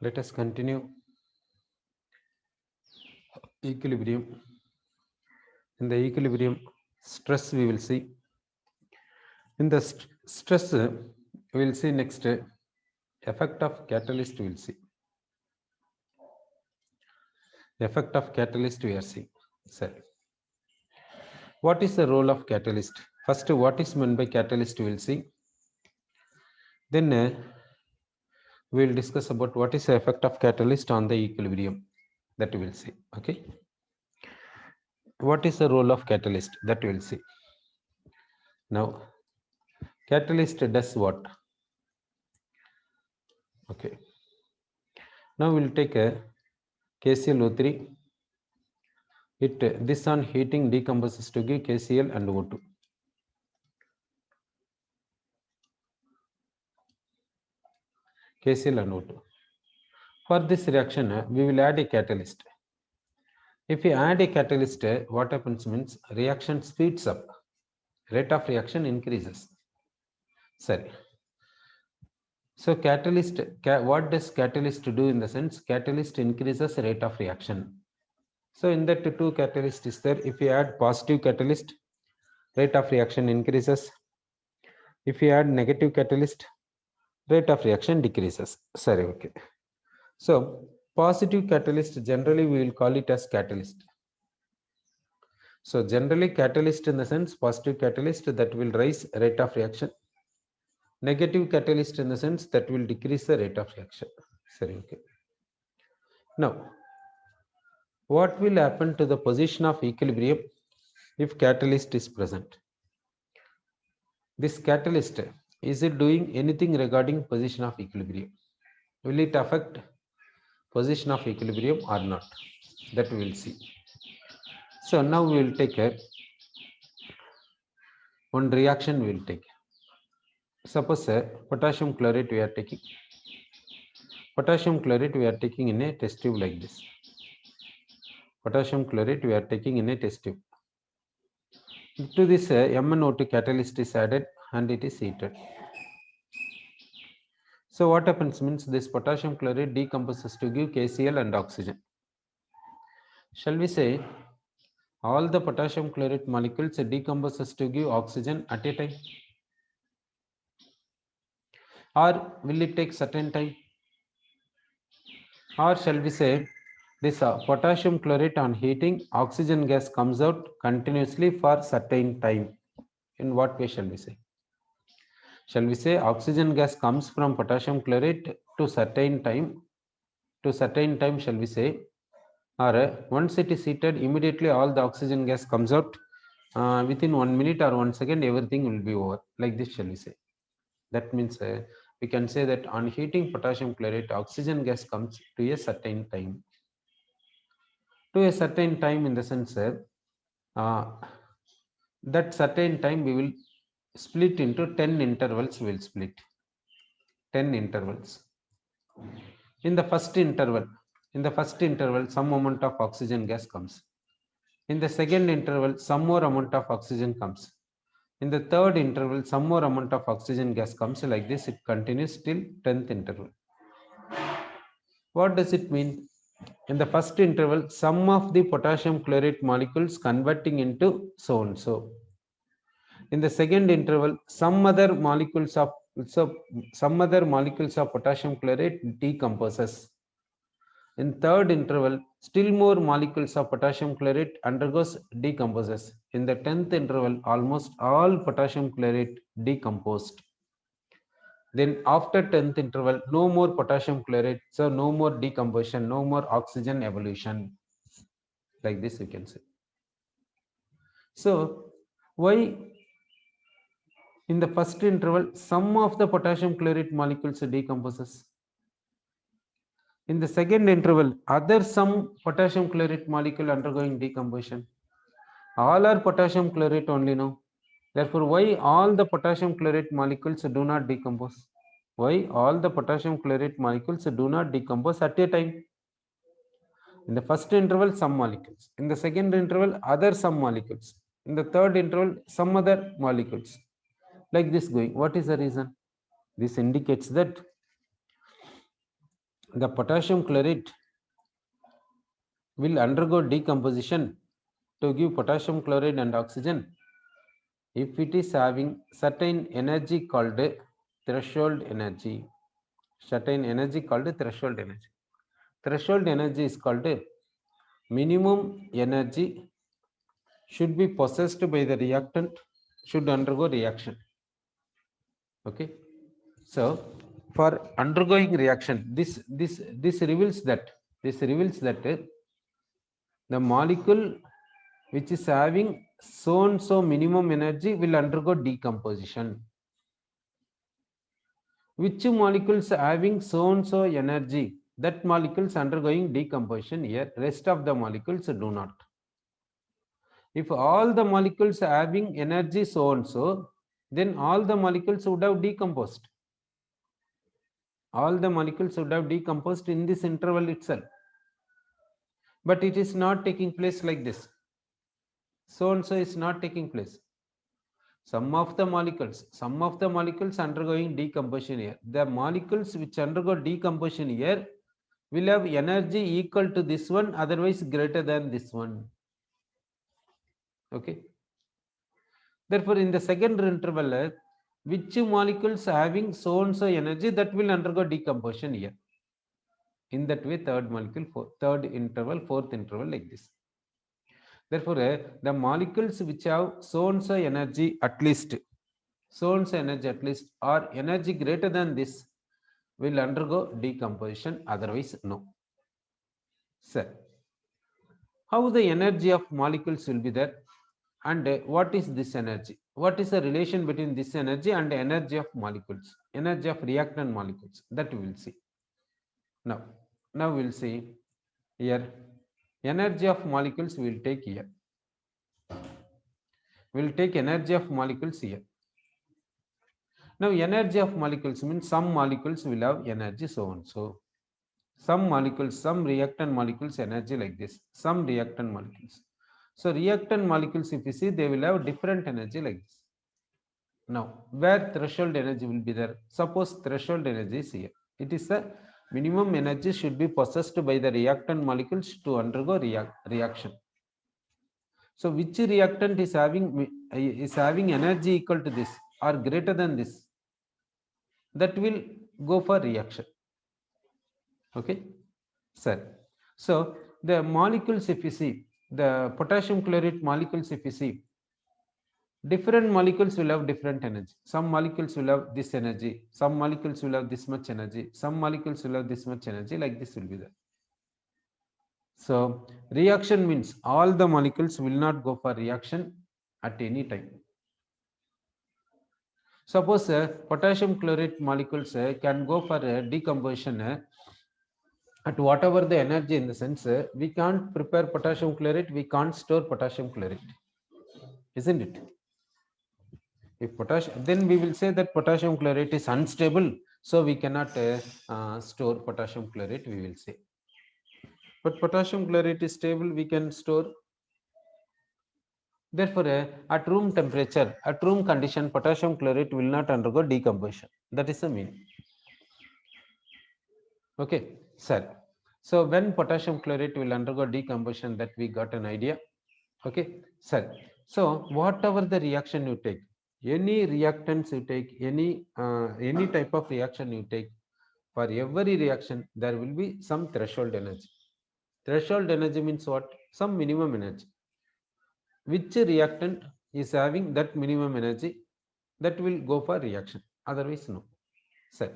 Let us continue equilibrium. In the equilibrium stress we will see. In the stress we will see next effect of catalyst we will see. Effect of catalyst we are seeing. Sorry. What is the role of catalyst? First, what is meant by catalyst we will see. Then we will discuss about what is the effect of catalyst on the equilibrium, that we will see. Okay. What is the role of catalyst, that we will see. Now catalyst does what? Okay. Now we will take a KClO3. This on heating decomposes to give KCl and O2. KCl and O2. For this reaction, we will add a catalyst. If we add a catalyst, what happens means reaction speeds up. Rate of reaction increases. Sorry. So catalyst, what does catalyst do in the sense? Catalyst increases rate of reaction. So in that two catalyst is there. If we add positive catalyst, rate of reaction increases. If we add negative catalyst, rate of reaction decreases. Sorry, okay. So positive catalyst, generally we will call it as catalyst. So generally catalyst in the sense positive catalyst that will raise rate of reaction. Negative catalyst in the sense that will decrease the rate of reaction. Sorry, okay. Now, what will happen to the position of equilibrium if catalyst is present? This catalyst, is it doing anything regarding position of equilibrium? Will it affect position of equilibrium or not? That we will see. So now we will take one reaction we will take. Suppose potassium chlorate we are taking. Potassium chlorate we are taking in a test tube like this. Potassium chlorate we are taking in a test tube. To this MnO2 catalyst is added and it is heated. So what happens means this potassium chlorate decomposes to give KCl and oxygen. Shall we say all the potassium chlorate molecules decomposes to give oxygen at a time? Or will it take certain time? Or shall we say this potassium chlorate on heating, oxygen gas comes out continuously for certain time? In what way shall we say? Shall we say oxygen gas comes from potassium chlorate to certain time? To certain time, shall we say? Or once it is heated, immediately all the oxygen gas comes out within 1 minute or 1 second, everything will be over. Like this, shall we say? That means we can say that on heating potassium chlorate, oxygen gas comes to a certain time. To a certain time, in the sense that certain time we will split into 10 intervals. We will split 10 intervals. In the first interval, some amount of oxygen gas comes. In the second interval, some more amount of oxygen comes. In the third interval, some more amount of oxygen gas comes. Like this, it continues till 10th interval. What does it mean? In the first interval, some of the potassium chlorate molecules converting into so and so. In the second interval, some other molecules of potassium chlorate decomposes. In third interval, still more molecules of potassium chlorate undergoes decomposes. In the 10th interval, almost all potassium chlorate decomposed. Then after 10th interval, no more potassium chlorate, so no more decomposition, no more oxygen evolution. Like this we can say. So why in the first interval some of the potassium chlorate molecules decomposes? In the second interval, other some potassium chlorate molecule undergoing decomposition. All are potassium chlorate only now. Therefore, why all the potassium chlorate molecules do not decompose? Why all the potassium chlorate molecules do not decompose at a time? In the first interval, some molecules. In the second interval, other some molecules. In the third interval, some other molecules. Like this going. What is the reason? This indicates that the potassium chloride will undergo decomposition to give potassium chloride and oxygen if it is having certain energy called threshold energy. Certain energy called threshold energy. Threshold energy is called minimum energy should be possessed by the reactant should undergo reaction. Okay. So for undergoing reaction, this reveals that the molecule which is having so and so minimum energy will undergo decomposition. Which molecules having so and so energy, that molecules undergoing decomposition here, rest of the molecules do not. If all the molecules having energy so and so, then all the molecules would have decomposed. All the molecules would have decomposed in this interval itself. But it is not taking place like this. So and so is not taking place. Some of the molecules undergoing decomposition here. The molecules which undergo decomposition here will have energy equal to this one, otherwise greater than this one. Okay. Therefore, in the second interval, which molecules having so and so energy, that will undergo decomposition here. In that way, third interval, fourth interval, like this. Therefore, the molecules which have so and so energy at least, or energy greater than this, will undergo decomposition, otherwise no. Sir, how the energy of molecules will be there, and what is this energy? What is the relation between this energy and the energy of molecules, energy of reactant molecules? That we will see. Now we will see here. Energy of molecules we will take here. We will take energy of molecules here. Now, energy of molecules means some molecules will have energy so and so. Some molecules, some reactant molecules, energy like this. Some reactant molecules. So, reactant molecules, if you see, they will have different energy like this. Now, where threshold energy will be there? Suppose threshold energy is here. It is the minimum energy should be possessed by the reactant molecules to undergo reaction. So, which reactant is having energy equal to this or greater than this? That will go for reaction. Okay, sir. So the molecules, if you see, the potassium chloride molecules, if you see, different molecules will have different energy. Some molecules will have this energy, some molecules will have this much energy, some molecules will have this much energy, like this will be there. So reaction means all the molecules will not go for reaction at any time. Suppose potassium chloride molecules can go for decomposition at whatever the energy, in the sense we can't prepare potassium chloride, we can't store potassium chloride, isn't it? If potassium, then we will say that potassium chloride is unstable, so we cannot store potassium chloride, we will say. But potassium chloride is stable, we can store. Therefore, at room temperature, at room condition, potassium chloride will not undergo decomposition. That is the meaning. Okay, sir. So when potassium chloride will undergo decomposition, that we got an idea. Okay, sir. So whatever the reaction you take, any reactants you take, any type of reaction you take, for every reaction there will be some threshold energy. Threshold energy means what? Some minimum energy. Which reactant is having that minimum energy, that will go for reaction, otherwise no. Sir,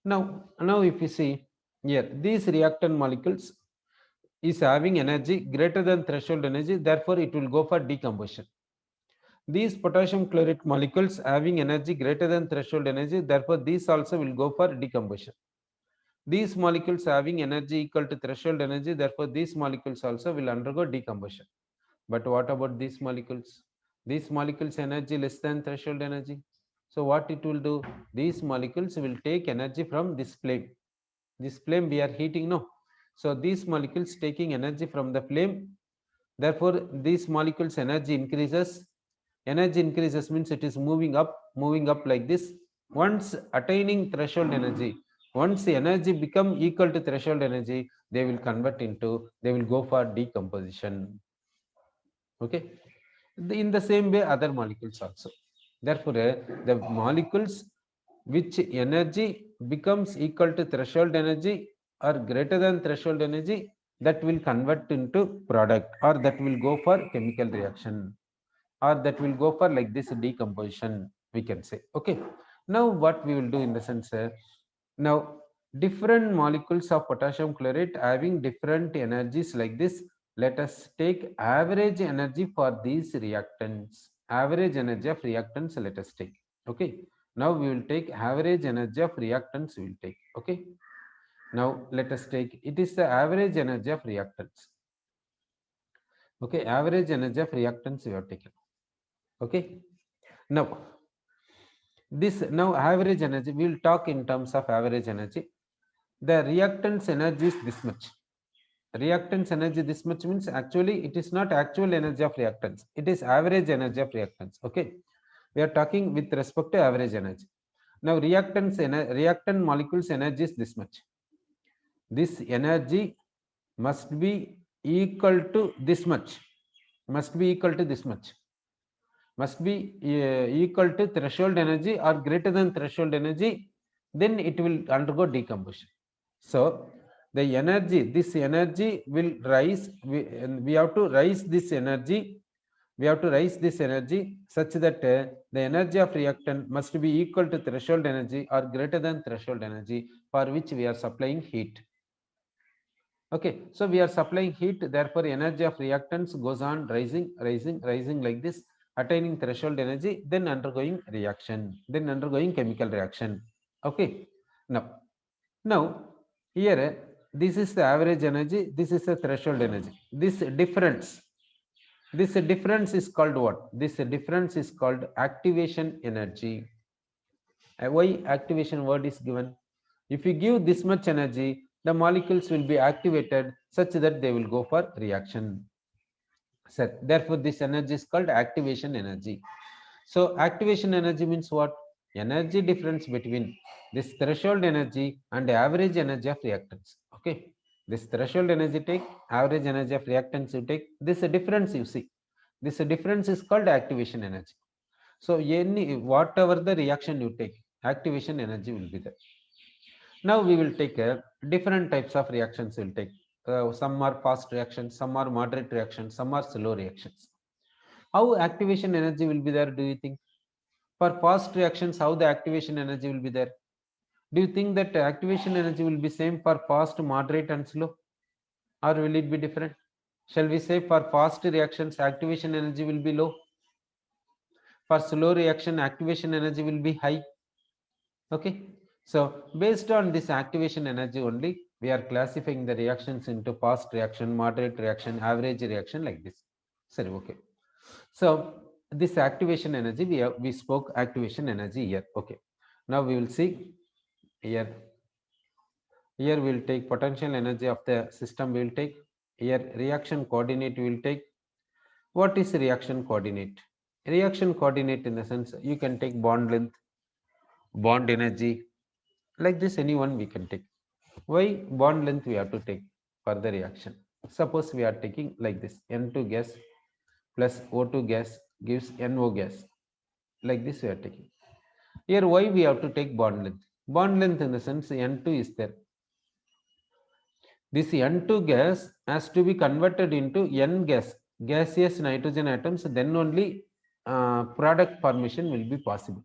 now if you see here, these reactant molecules is having energy greater than threshold energy, therefore it will go for decomposition. These potassium chloride molecules having energy greater than threshold energy, therefore these also will go for decomposition. These molecules having energy equal to threshold energy, therefore these molecules also will undergo decomposition. But what about these molecules? These molecules energy less than threshold energy. So what it will do? These molecules will take energy from this flame. This flame we are heating, no? So these molecules taking energy from the flame, therefore these molecules energy increases. Energy increases means it is moving up like this. Once attaining threshold energy, Once the energy become equal to threshold energy, they will convert into, they will go for decomposition. Okay. In the same way, other molecules also. Therefore, the molecules which energy becomes equal to threshold energy or greater than threshold energy, that will convert into product, or that will go for chemical reaction, or that will go for like this decomposition, we can say. Okay. Now what we will do in the sense, now different molecules of potassium chlorate having different energies like this. Let us take average energy for these reactants. Average energy of reactants, let us take. Okay. Now we will take average energy of reactants, we will take. Okay. Now let us take, it is the average energy of reactants. Okay. Average energy of reactants we have taken. Okay. Now this, now average energy, we will talk in terms of average energy. The reactants energy is this much. Reactants energy this much means actually it is not actual energy of reactants, it is average energy of reactants. Okay. We are talking with respect to average energy. Now reactant molecules energy is this much. This energy must be equal to this much, must be equal to this much, must be equal to threshold energy or greater than threshold energy, then it will undergo decomposition. So the energy, this energy will rise, we have to raise this energy, we have to raise this energy such that the energy of reactant must be equal to threshold energy or greater than threshold energy, for which we are supplying heat. Okay, so we are supplying heat, therefore energy of reactants goes on rising like this, attaining threshold energy, then undergoing reaction, then undergoing chemical reaction. Okay. Now here, this is the average energy, this is the threshold energy. This difference is called what? This difference is called activation energy. Why activation word is given? If you give this much energy, the molecules will be activated such that they will go for reaction. So therefore, this energy is called activation energy. So activation energy means what? Energy difference between this threshold energy and average energy of reactants. Okay. This threshold energy take, average energy of reactants you take. This difference you see. This difference is called activation energy. So any whatever the reaction you take, activation energy will be there. Now we will take different types of reactions. We'll take some are fast reactions, some are moderate reactions, some are slow reactions. How activation energy will be there? Do you think? For fast reactions, how the activation energy will be there? Do you think that activation energy will be same for fast, moderate, and slow, or will it be different? Shall we say for fast reactions, activation energy will be low? For slow reaction, activation energy will be high. Okay. So based on this activation energy only, we are classifying the reactions into fast reaction, moderate reaction, average reaction like this. Sorry, okay. So this activation energy, we spoke activation energy here. Okay. Now we will see here. Here we will take potential energy of the system. We will take here reaction coordinate. We will take. What is reaction coordinate? Reaction coordinate in the sense you can take bond length, bond energy, like this. Anyone we can take. Why bond length we have to take for the reaction? Suppose we are taking like this, N2 gas plus O2 gas gives NO gas. Like this we are taking. Here why we have to take bond length? Bond length in the sense N2 is there. This N2 gas has to be converted into N gas, gaseous nitrogen atoms, then only product formation will be possible.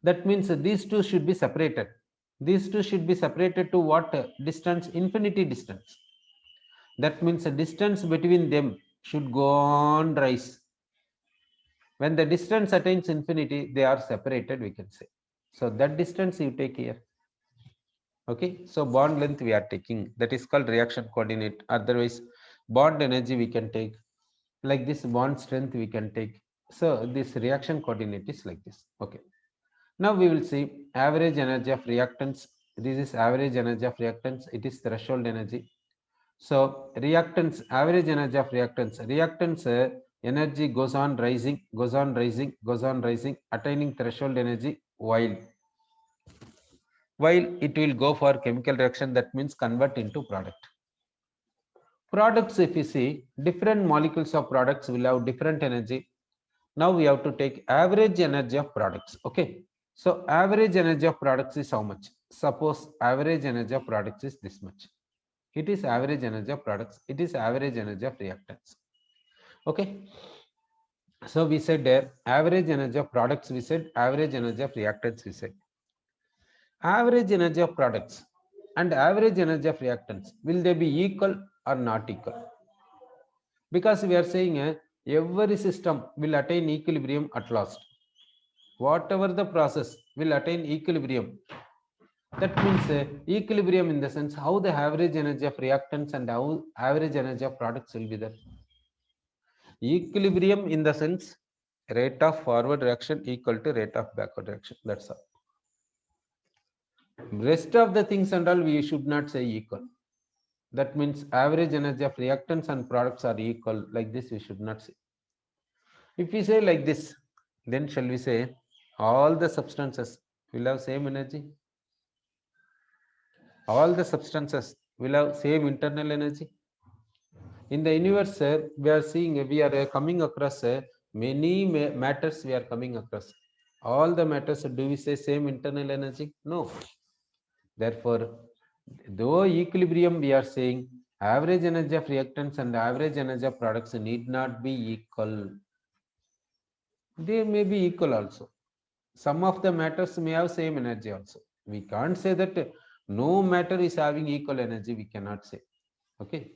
That means these two should be separated. These two should be separated to what distance? Infinity distance. That means the distance between them should go on rise. When the distance attains infinity, they are separated, we can say. So that distance you take here. Okay, so bond length we are taking, that is called reaction coordinate. Otherwise, bond energy we can take, like this bond strength we can take. So this reaction coordinate is like this. Okay. Now we will see average energy of reactants. This is average energy of reactants. It is threshold energy. So reactants, average energy of reactants. Reactants energy goes on rising, goes on rising, goes on rising, attaining threshold energy while while it will go for chemical reaction, that means convert into product. Products, if you see, different molecules of products will have different energy. Now we have to take average energy of products. Okay, so average energy of products is how much? Suppose average energy of products is this much. It is average energy of products, it is average energy of reactants. Okay, so we said there average energy of products, we said average energy of reactants, we said average energy of products and average energy of reactants, will they be equal or not equal? Because we are saying every system will attain equilibrium at last. Whatever the process will attain equilibrium. That means equilibrium in the sense how the average energy of reactants and how average energy of products will be there. Equilibrium in the sense rate of forward reaction equal to rate of backward reaction. That's all. Rest of the things and all we should not say equal. That means average energy of reactants and products are equal. Like this we should not say. If we say like this, then shall we say all the substances will have same energy? All the substances will have same internal energy? In the universe, we are seeing, we are coming across many matters we are coming across. All the matters, do we say same internal energy? No. Therefore, though equilibrium we are saying average energy of reactants and average energy of products need not be equal. They may be equal also. Some of the matters may have same energy also. We can't say that no matter is having equal energy. We cannot say. Okay,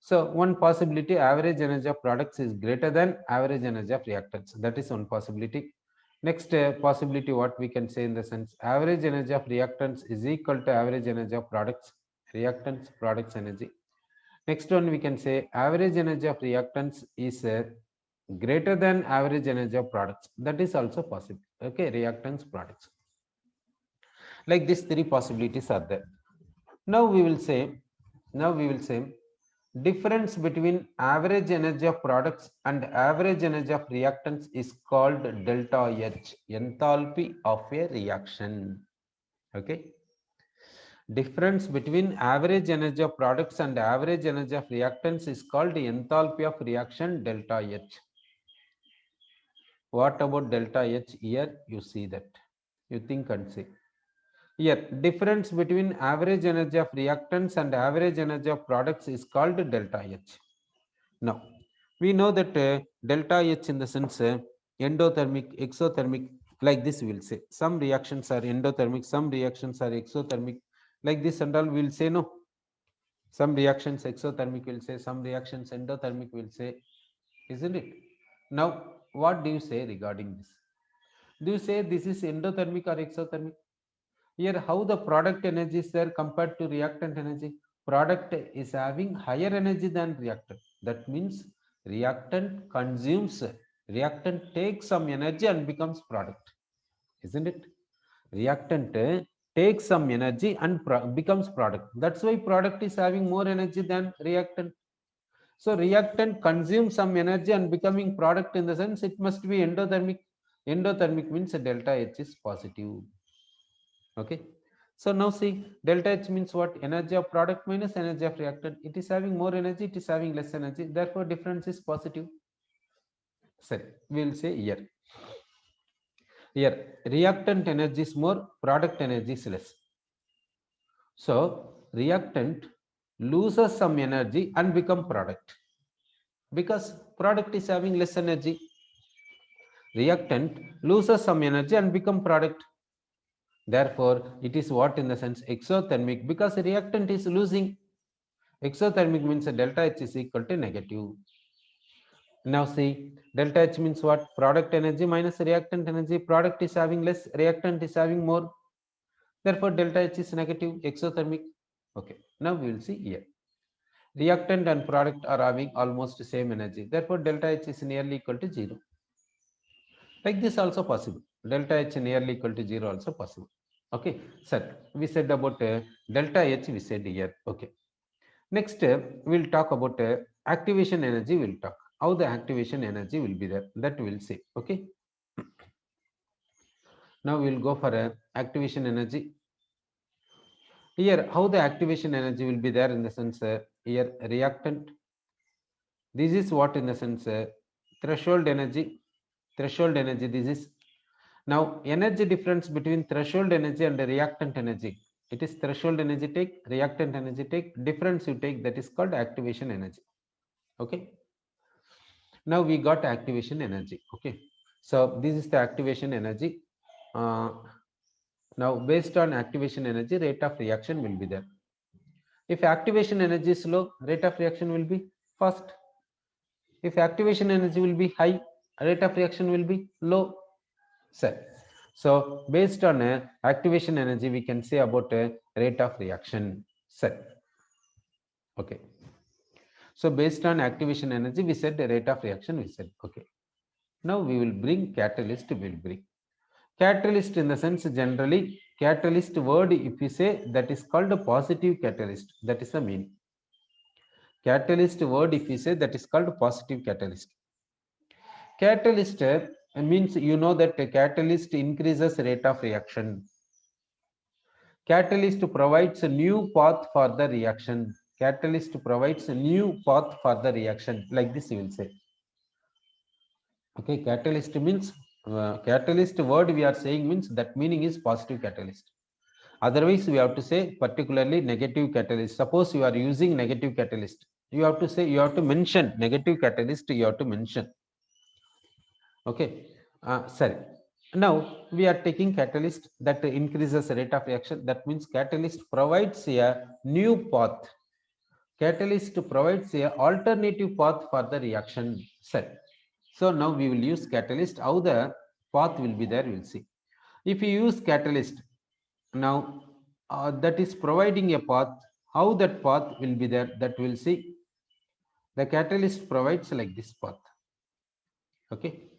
so one possibility, average energy of products is greater than average energy of reactants. That is one possibility. Next possibility, what we can say in the sense average energy of reactants is equal to average energy of products, reactants, products energy. Next one, we can say average energy of reactants is greater than average energy of products. That is also possible. Okay, reactants, products. Like these three possibilities are there. Now we will say difference between average energy of products and average energy of reactants is called delta H, enthalpy of a reaction. Okay. Difference between average energy of products and average energy of reactants is called enthalpy of reaction, delta H. What about delta H here? You see that. You think and say. Here, difference between average energy of reactants and average energy of products is called delta H. Now, we know that delta H in the sense endothermic, exothermic, like this we will say. Some reactions are endothermic, some reactions are exothermic, like this and all we will say no. Some reactions exothermic will say, some reactions endothermic will say, isn't it? Now, what do you say regarding this? Do you say this is endothermic or exothermic? Here, how the product energy is there compared to reactant energy? Product is having higher energy than reactant. That means reactant consumes, reactant takes some energy and becomes product. Isn't it? Reactant takes some energy and becomes product. That's why product is having more energy than reactant. So reactant consumes some energy and becoming product in the sense it must be endothermic. Endothermic means delta H is positive. Okay. So now see, delta H means what? Energy of product minus energy of reactant. It is having more energy, it is having less energy. Therefore, difference is positive. Sorry, we will say here. Here, reactant energy is more, product energy is less. So, reactant loses some energy and become product. Because product is having less energy. Reactant loses some energy and become product. Therefore, it is what in the sense exothermic because reactant is losing. Exothermic means delta H is equal to negative. Now see, delta H means what? Product energy minus reactant energy. Product is having less, reactant is having more. Therefore, delta H is negative, exothermic. Okay, now we will see here. Reactant and product are having almost same energy. Therefore, delta H is nearly equal to 0. Like this also possible. Delta H nearly equal to 0 also possible. Okay, sir, we said about delta H, we said here. Okay. Next, we'll talk about activation energy. We'll talk how the activation energy will be there. That we'll see. Okay. Now we'll go for activation energy. Here, how the activation energy will be there in the sense, here reactant. This is what in the sense, threshold energy. Threshold energy. This is now energy difference between threshold energy and the reactant energy. It is threshold energy take, reactant energy take, difference you take, that is called activation energy. Okay. Now we got activation energy. Okay. So this is the activation energy. Now based on activation energy, rate of reaction will be there. If activation energy is low, rate of reaction will be fast. If activation energy will be high, rate of reaction will be low. So based on activation energy, we can say about rate of reaction. Okay. So based on activation energy, we said the rate of reaction. We said okay. Now we will bring catalyst. We will bring catalyst in the sense generally catalyst word. If we say that is called a positive catalyst, that is the meaning. Catalyst word. If we say that is called positive catalyst. Catalyst means you know that a catalyst increases rate of reaction. Catalyst provides a new path for the reaction. Catalyst provides a new path for the reaction. Like this you will say. Okay, catalyst means catalyst word we are saying means that meaning is positive catalyst. Otherwise, we have to say particularly negative catalyst. Suppose you are using negative catalyst, you have to say, you have to mention negative catalyst. You have to mention. Okay, sorry. Now we are taking catalyst that increases rate of reaction. That means catalyst provides a new path. Catalyst provides a alternative path for the reaction cell. So now we will use catalyst. How the path will be there, we'll see. If you use catalyst, now that is providing a path. How that path will be there, that we'll see. The catalyst provides like this path. Okay.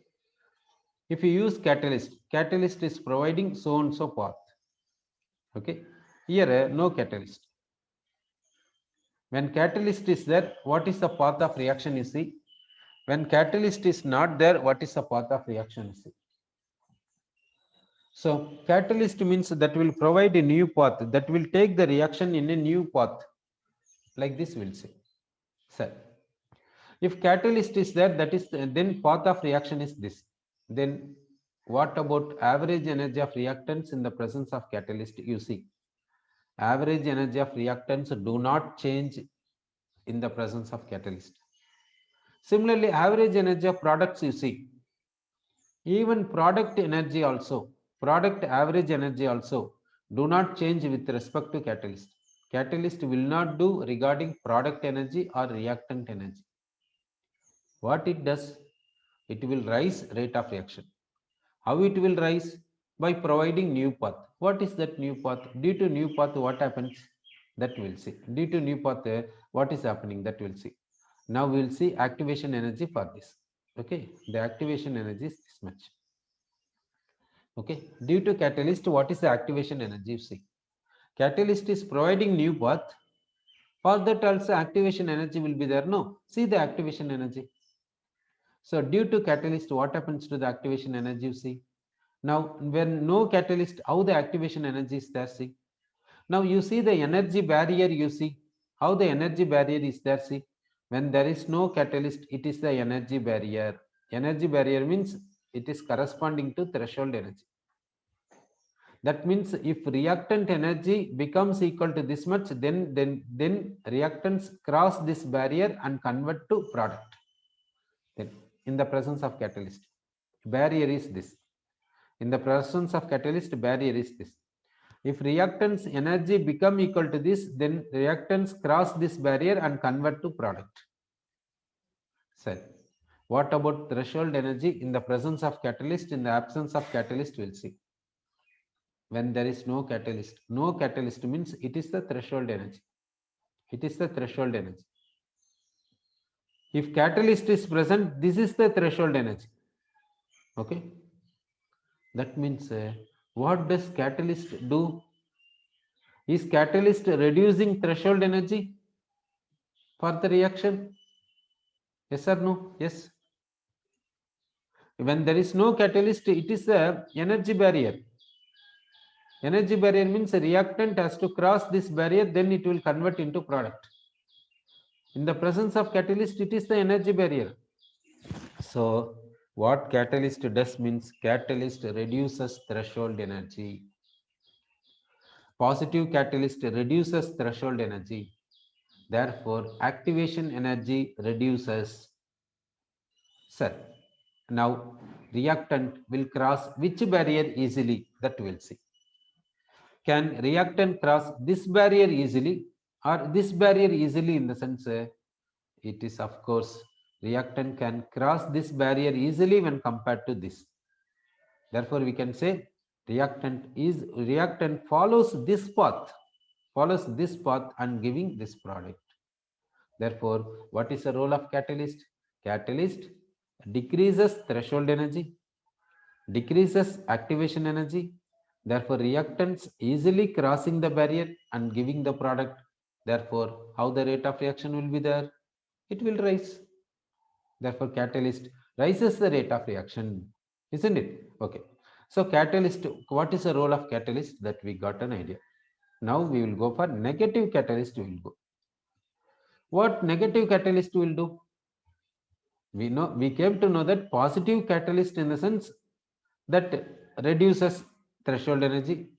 If you use catalyst, catalyst is providing so and so path. Okay. Here no catalyst. When catalyst is there, what is the path of reaction you see? When catalyst is not there, what is the path of reaction you see? So catalyst means that will provide a new path, that will take the reaction in a new path. Like this we'll say. So if catalyst is there, that is then path of reaction is this. Then what about average energy of reactants in the presence of catalyst? You see, average energy of reactants do not change in the presence of catalyst. Similarly, average energy of products, you see, even product energy also, product average energy also do not change with respect to catalyst. Catalyst will not do regarding product energy or reactant energy. What it does, it will rise rate of reaction. How it will rise? By providing new path. What is that new path? Due to new path, what happens? That we'll see. Due to new path, what is happening? That we'll see. Now we'll see activation energy for this. Okay, the activation energy is this much. Okay, due to catalyst, what is the activation energy? You see, catalyst is providing new path. For that also activation energy will be there. No, see the activation energy. So due to catalyst, what happens to the activation energy? You see. Now, when no catalyst, how the activation energy is there? See. Now you see the energy barrier. You see how the energy barrier is there. See, when there is no catalyst, it is the energy barrier. Energy barrier means it is corresponding to threshold energy. That means if reactant energy becomes equal to this much, then reactants cross this barrier and convert to product. Then in the presence of catalyst, barrier is this. In the presence of catalyst, barrier is this. If reactants energy become equal to this, then reactants cross this barrier and convert to product. So what about threshold energy in the presence of catalyst? In the absence of catalyst, we'll see. When there is no catalyst, no catalyst means it is the threshold energy. It is the threshold energy. If catalyst is present, this is the threshold energy. Okay. That means what does catalyst do? Is catalyst reducing threshold energy for the reaction? Yes or no? Yes. When there is no catalyst, it is the energy barrier. Energy barrier means a reactant has to cross this barrier, then it will convert into product. In the presence of catalyst, it is the energy barrier. So what catalyst does means catalyst reduces threshold energy. Positive catalyst reduces threshold energy. Therefore, activation energy reduces. Sir, now reactant will cross which barrier easily? That we'll see. Can reactant cross this barrier easily or this barrier easily, in the sense it is, of course, reactant can cross this barrier easily when compared to this. Therefore, we can say reactant follows this path and giving this product. Therefore, what is the role of catalyst? Catalyst decreases threshold energy, decreases activation energy. Therefore, reactants easily crossing the barrier and giving the product. Therefore, how the rate of reaction will be there? It will rise. Therefore, catalyst raises the rate of reaction, isn't it? Okay. So, catalyst, what is the role of catalyst? That we got an idea. Now we will go for negative catalyst. We will go. What negative catalyst will do? We came to know that positive catalyst, in the sense that reduces threshold energy,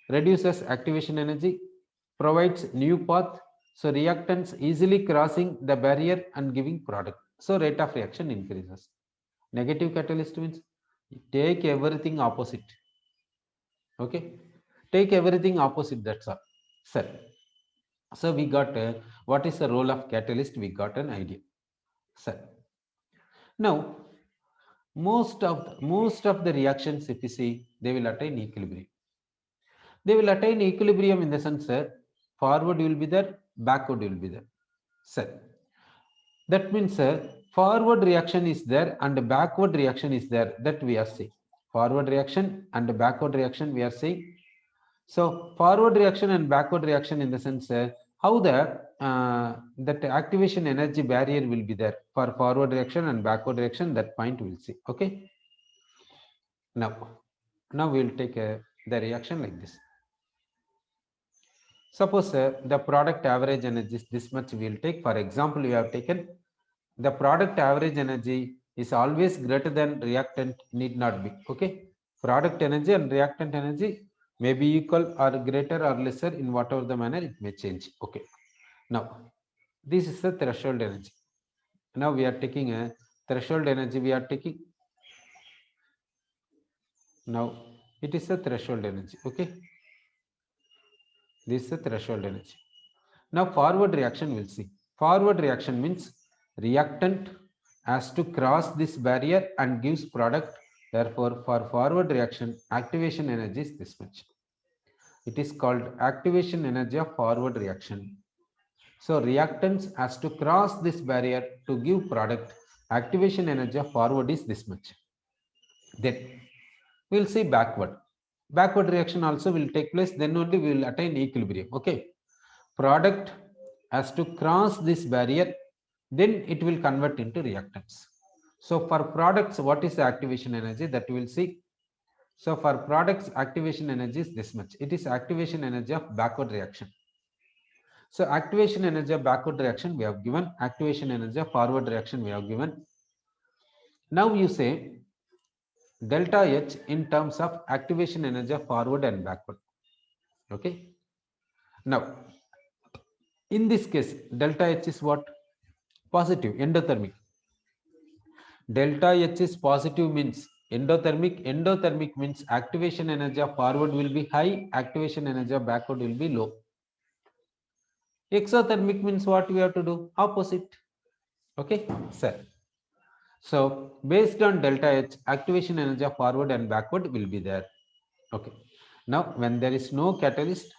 reduces activation energy, provides new path. So reactants easily crossing the barrier and giving product. So rate of reaction increases. Negative catalyst means take everything opposite. Okay, take everything opposite. That's all. Sir. So we got what is the role of catalyst? We got an idea. Sir. Now most of the reactions, if you see, they will attain equilibrium. They will attain equilibrium in the sense forward will be there, backward will be there. Sir. That means forward reaction is there and backward reaction is there. That we are seeing. Forward reaction and backward reaction we are seeing. So forward reaction and backward reaction, in the sense how that activation energy barrier will be there for forward reaction and backward reaction. That point we will see. Okay. Now we will take the reaction like this. Suppose the product average energy is this much. We will take, for example, we have taken the product average energy is always greater than reactant need not be. Okay. Product energy and reactant energy may be equal or greater or lesser in whatever the manner it may change. Okay. Now, this is the threshold energy. Now we are taking a threshold energy. We are taking. Now it is the threshold energy. Okay. This is the threshold energy. Now forward reaction we'll see. Forward reaction means reactant has to cross this barrier and gives product. Therefore, for forward reaction, activation energy is this much. It is called activation energy of forward reaction. So reactants has to cross this barrier to give product. Activation energy of forward is this much. Then we'll see backward. Backward reaction also will take place. Then only we will attain equilibrium. Okay. Product has to cross this barrier, then it will convert into reactants. So for products, what is the activation energy? That we will see. So for products, activation energy is this much. It is activation energy of backward reaction. So activation energy of backward reaction we have given, activation energy of forward reaction we have given. Now you say delta H in terms of activation energy of forward and backward. Okay. Now in this case, delta H is what? Positive, endothermic. Delta H is positive means endothermic. Endothermic means activation energy of forward will be high, activation energy of backward will be low. Exothermic means what we have to do? Opposite. Okay, sir. So based on delta H, activation energy of forward and backward will be there. Okay. Now when there is no catalyst,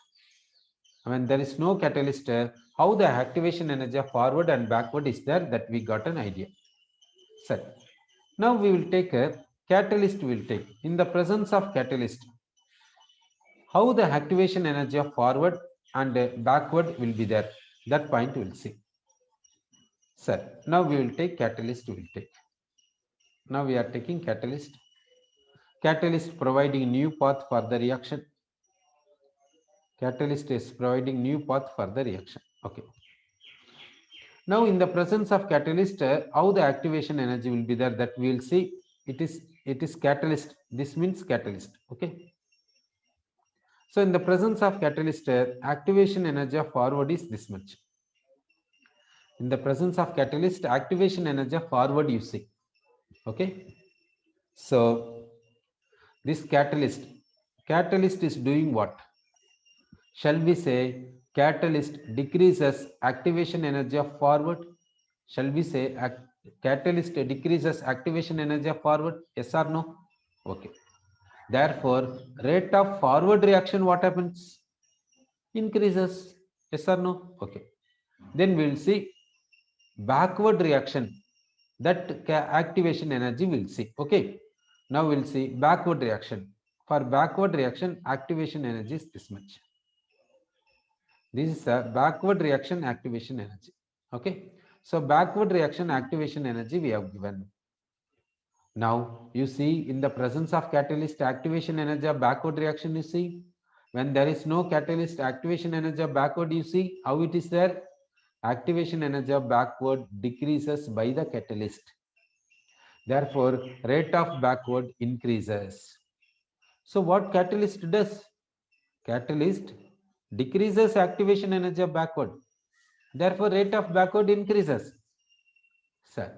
how the activation energy of forward and backward is there, that we got an idea. Sir. Now we will take a catalyst. We will take in the presence of catalyst, how the activation energy of forward and backward will be there. That point we will see. Sir, now we will take catalyst. We will take. Now we are taking catalyst. Catalyst providing new path for the reaction. Catalyst is providing new path for the reaction. Okay. Now in the presence of catalyst, how the activation energy will be there, that we will see. It is catalyst. This means catalyst. Okay. So in the presence of catalyst, activation energy of forward is this much. In the presence of catalyst, activation energy of forward you see. Okay. So this catalyst is doing what? Shall we say catalyst decreases activation energy of forward? Shall we say catalyst decreases activation energy of forward? Yes or no? Okay. Therefore, rate of forward reaction what happens? Increases. Yes or no? Okay. Then we will see backward reaction, that activation energy we'll see. Okay. Now we'll see backward reaction. For backward reaction, activation energy is this much. This is a backward reaction activation energy. Okay. So backward reaction activation energy we have given. Now you see in the presence of catalyst, activation energy of backward reaction you see. When there is no catalyst, activation energy of backward you see how it is there. Activation energy of backward decreases by the catalyst. Therefore, rate of backward increases. So what catalyst does? Catalyst decreases activation energy of backward. Therefore, rate of backward increases. Sir,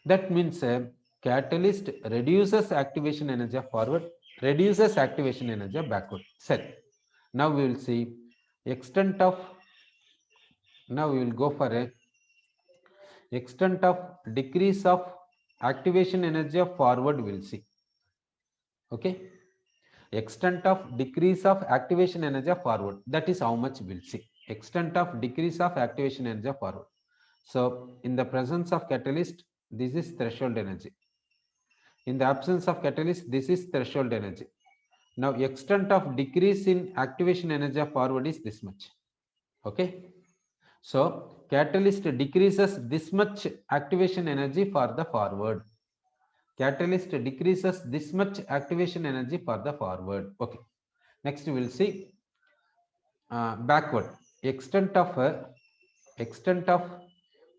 that means catalyst reduces activation energy of forward, reduces activation energy of backward. Sir, now we will see extent of. Now we will go for a extent of decrease of activation energy of forward. We'll see. Okay. Extent of decrease of activation energy of forward, that is how much we'll see. Extent of decrease of activation energy of forward. So in the presence of catalyst, this is threshold energy. In the absence of catalyst, this is threshold energy. Now extent of decrease in activation energy of forward is this much. Okay. So catalyst decreases this much activation energy for the forward. Catalyst decreases this much activation energy for the forward. Okay. Next we will see backward. Extent of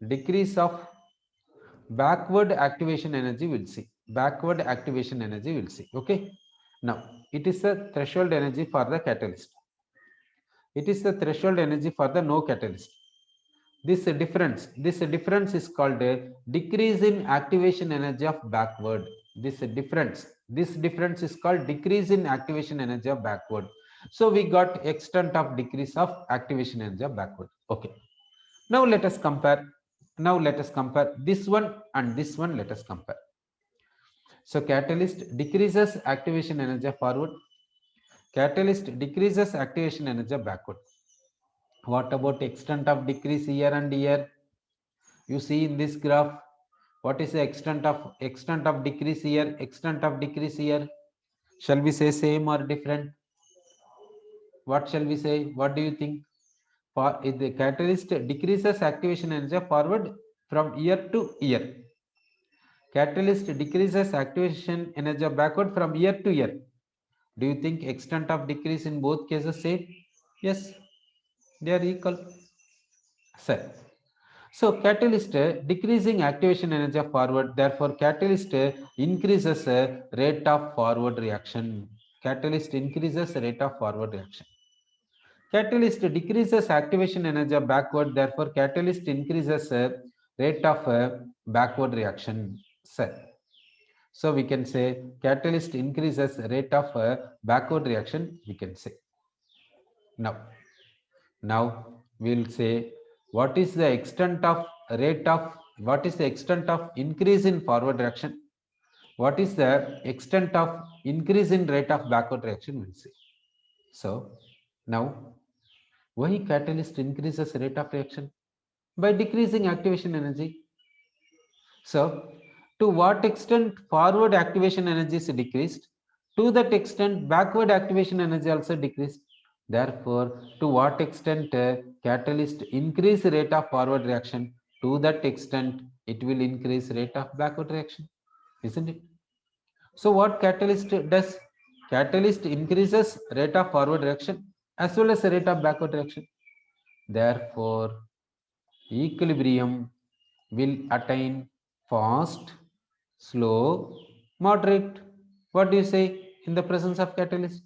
decrease of backward activation energy will see. Backward activation energy will see. Okay. Now it is the threshold energy for the catalyst. It is the threshold energy for the no catalyst. This difference is called a decrease in activation energy of backward. This difference is called decrease in activation energy of backward. So we got extent of decrease of activation energy of backward. Okay. Now let us compare. This one and this one. Let us compare. So catalyst decreases activation energy of forward. Catalyst decreases activation energy of backward. What about extent of decrease here and here? You see in this graph, what is the extent of decrease here, extent of decrease here? Shall we say same or different? What shall we say? What do you think? For if the catalyst decreases activation energy forward from year to year, catalyst decreases activation energy backward from year to year. Do you think extent of decrease in both cases same? Yes, they are equal. Sir. So catalyst decreasing activation energy of forward, therefore catalyst increases rate of forward reaction. Catalyst increases rate of forward reaction. Catalyst decreases activation energy of backward, therefore catalyst increases rate of backward reaction. So we can say catalyst increases rate of backward reaction, we can say. Now we'll say what is the extent of increase in forward reaction, what is the extent of increase in rate of backward reaction, we'll see. So now why catalyst increases rate of reaction? By decreasing activation energy. So to what extent forward activation energy is decreased, to that extent backward activation energy also decreased. Therefore, to what extent catalyst increase rate of forward reaction, to that extent it will increase rate of backward reaction, isn't it? So what catalyst does? Catalyst increases rate of forward reaction. as well as the rate of backward reaction. Therefore, equilibrium will attain fast, slow, moderate. What do you say in the presence of catalyst?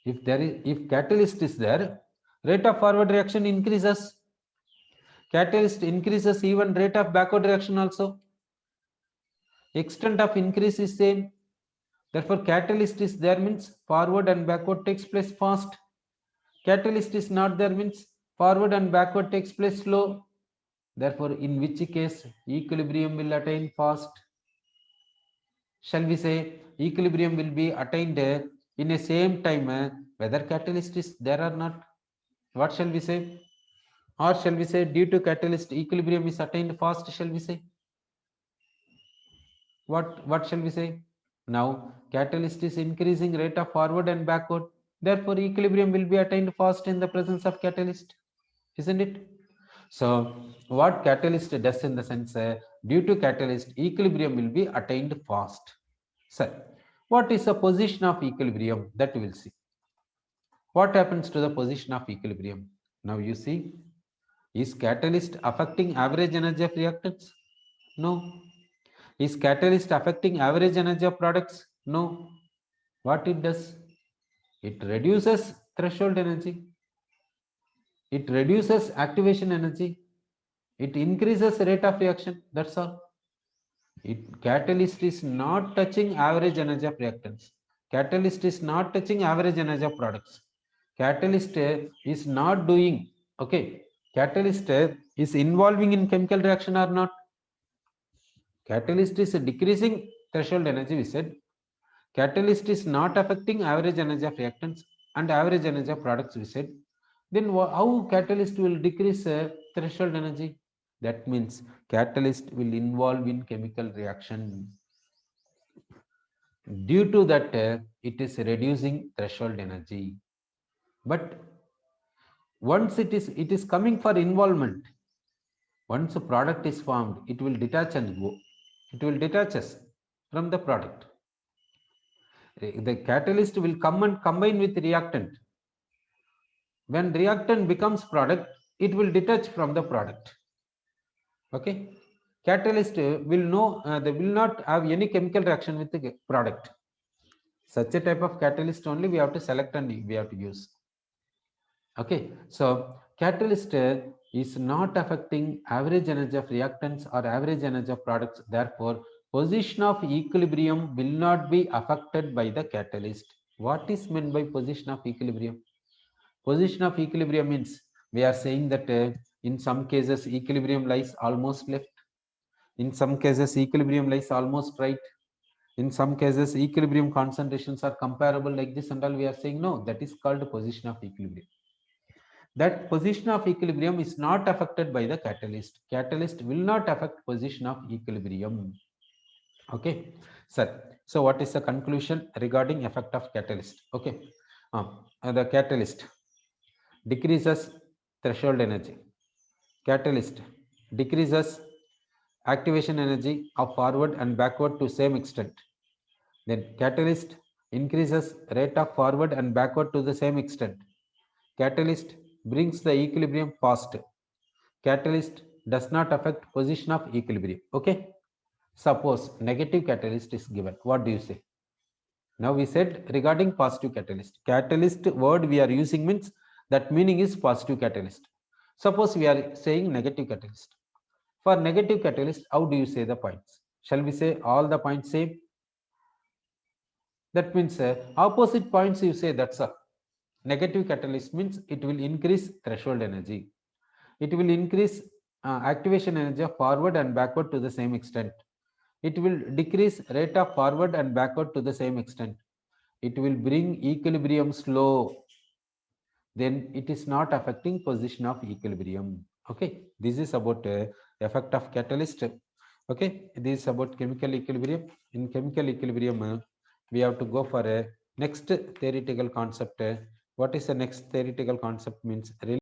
If catalyst is there, rate of forward reaction increases. Catalyst increases even rate of backward reaction also. Extent of increase is same. Therefore, catalyst is there means forward and backward takes place fast. Catalyst is not there means forward and backward takes place slow. Therefore, in which case equilibrium will attain fast? Shall we say equilibrium will be attained in a same time whether catalyst is there or not? What shall we say? Or shall we say due to catalyst equilibrium is attained fast? Shall we say? What shall we say? Now catalyst is increasing rate of forward and backward. Therefore, equilibrium will be attained fast in the presence of catalyst, isn't it? So what catalyst does in the sense due to catalyst equilibrium will be attained fast. Sir, what is the position of equilibrium? That we will see. What happens to the position of equilibrium? Now you see, is catalyst affecting average energy of reactants? No. Is catalyst affecting average energy of products? No. What it does? It reduces threshold energy. It reduces activation energy. It increases rate of reaction. That's all. Catalyst is not touching average energy of reactants. Catalyst is not touching average energy of products. Catalyst is not doing, okay, catalyst is involving in chemical reaction or not? Catalyst is decreasing threshold energy, we said. Catalyst is not affecting average energy of reactants and average energy of products, we said. Then how catalyst will decrease threshold energy? That means catalyst will involve in chemical reaction. Due to that, it is reducing threshold energy. But once it is coming for involvement, once a product is formed, it will detach and go. It will detach us from the product. The catalyst will come and combine with reactant. When reactant becomes product, it will detach from the product. Okay, catalyst they will not have any chemical reaction with the product. Such a type of catalyst only we have to select and we have to use. Okay, so catalyst is not affecting average energy of reactants or average energy of products. Therefore, position of equilibrium will not be affected by the catalyst. What is meant by position of equilibrium? Position of equilibrium means we are saying that in some cases equilibrium lies almost left. In some cases equilibrium lies almost right. In some cases equilibrium concentrations are comparable like this and all. We are saying no, that is called position of equilibrium. That position of equilibrium is not affected by the catalyst. Catalyst will not affect position of equilibrium. Okay, sir. So what is the conclusion regarding effect of catalyst? Okay, the catalyst decreases threshold energy. Catalyst decreases activation energy of forward and backward to same extent. Then catalyst increases rate of forward and backward to the same extent. Catalyst brings the equilibrium fast. Catalyst does not affect position of equilibrium. Okay. Suppose negative catalyst is given. What do you say? Now we said regarding positive catalyst. Catalyst word we are using means that meaning is positive catalyst. Suppose we are saying negative catalyst. For negative catalyst, how do you say the points? Shall we say all the points same? That means opposite points you say, that's all. Negative catalyst means it will increase threshold energy. It will increase activation energy of forward and backward to the same extent. It will decrease rate of forward and backward to the same extent. It will bring equilibrium slow. Then it is not affecting position of equilibrium. Okay, this is about effect of catalyst. Okay, this is about chemical equilibrium. In chemical equilibrium, we have to go for a next theoretical concept. What is the next theoretical concept means?